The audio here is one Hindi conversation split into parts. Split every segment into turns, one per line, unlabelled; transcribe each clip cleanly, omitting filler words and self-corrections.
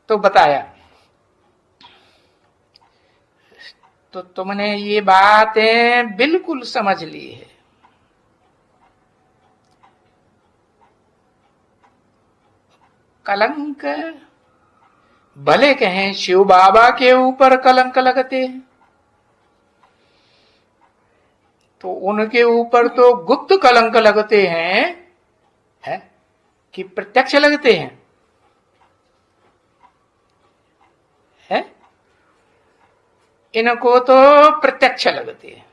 तो बताया। तो तुमने ये बातें बिल्कुल समझ ली है। कलंक भले कहें शिव बाबा के ऊपर कलंक लगते हैं, तो उनके ऊपर तो गुप्त कलंक लगते हैं, है कि प्रत्यक्ष लगते हैं, है? इनको तो प्रत्यक्ष लगते हैं।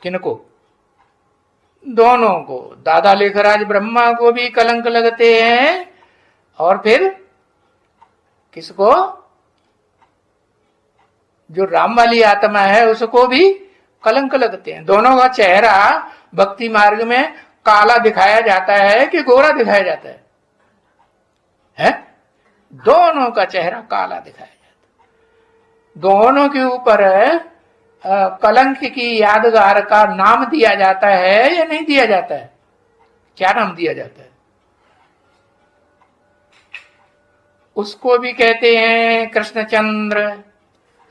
किनको? दोनों को। दादा लेखराज ब्रह्मा को भी कलंक लगते हैं, और फिर किसको? जो राम वाली आत्मा है उसको भी कलंक लगते हैं। दोनों का चेहरा भक्ति मार्ग में काला दिखाया जाता है कि गोरा दिखाया जाता है? दोनों का चेहरा काला दिखाया जाता है। दोनों के ऊपर कलंक की यादगार का नाम दिया जाता है या नहीं दिया जाता है? क्या नाम दिया जाता है? उसको भी कहते हैं कृष्णचंद्र,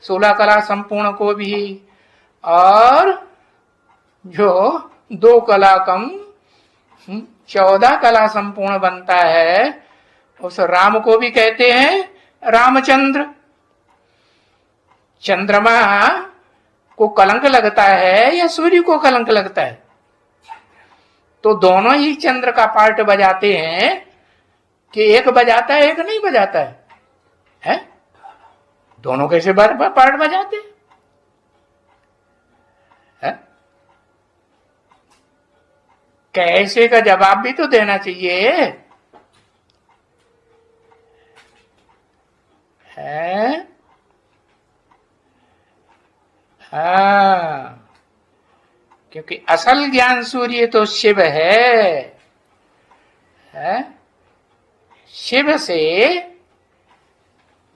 16 कला संपूर्ण को भी, और जो 2 कला कम 14 कला संपूर्ण बनता है उस राम को भी कहते हैं रामचंद्र। चंद्रमा को कलंक लगता है या सूर्य को कलंक लगता है? तो दोनों ही चंद्र का पार्ट बजाते हैं कि एक बजाता है एक नहीं बजाता है? दोनों कैसे पार्ट बजाते हैं? कैसे का जवाब भी तो देना चाहिए, है? हाँ, क्योंकि असल ज्ञान सूर्य तो शिव है? शिव से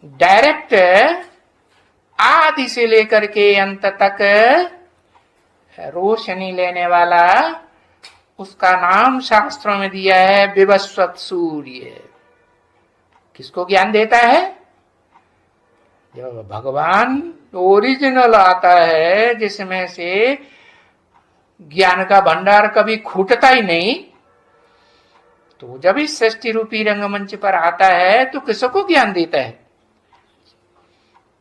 डायरेक्ट आदि से लेकर के अंत तक रोशनी लेने वाला, उसका नाम शास्त्रों में दिया है विवस्वत सूर्य। किसको ज्ञान देता है? जब भगवान ओरिजिनल आता है, जिसमें से ज्ञान का भंडार कभी खूटता ही नहीं, तो जब इस सृष्टि रूपी रंगमंच पर आता है तो किसको ज्ञान देता है?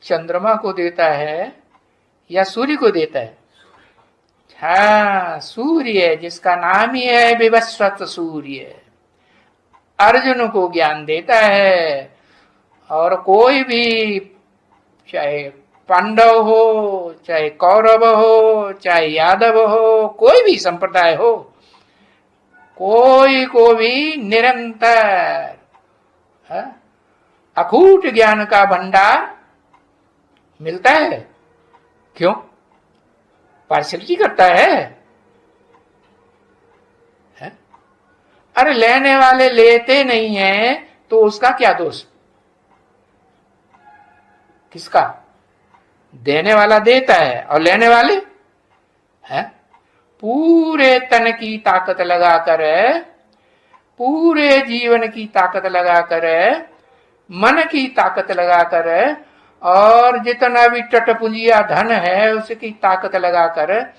चंद्रमा को देता है या सूर्य को देता है? हाँ, सूर्य, जिसका नाम ही है विवस्वत सूर्य, अर्जुन को ज्ञान देता है। और कोई भी, चाहे पांडव हो, चाहे कौरव हो, चाहे यादव हो, कोई भी संप्रदाय हो, कोई को भी निरंतर अखूट ज्ञान का भंडार मिलता है। क्यों? पार्शलिटी करता है? अरे लेने वाले लेते नहीं है तो उसका क्या दोष? किसका? देने वाला देता है और लेने वाले पूरे तन की ताकत लगाकर, पूरे जीवन की ताकत लगाकर, मन की ताकत लगाकर, और जितना भी टटपुंजिया धन है उसकी ताकत लगाकर,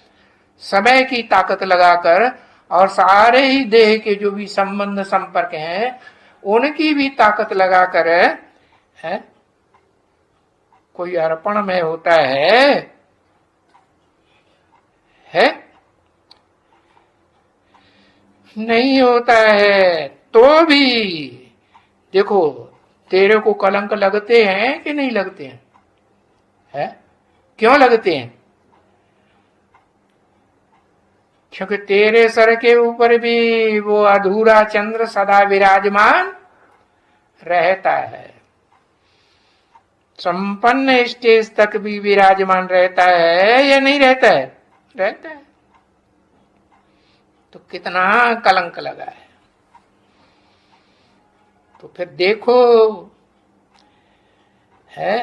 समय की ताकत लगाकर, और सारे ही देह के जो भी संबंध संपर्क हैं उनकी भी ताकत लगाकर कोई अर्पण में होता है? नहीं होता है। तो भी देखो, तेरे को कलंक लगते हैं कि नहीं लगते हैं? क्यों लगते हैं? क्योंकि तेरे सर के ऊपर भी वो अधूरा चंद्र सदा विराजमान रहता है। संपन्न स्टेज तक भी विराजमान रहता है या नहीं रहता है? रहता है। तो कितना कलंक लगा है। तो फिर देखो, है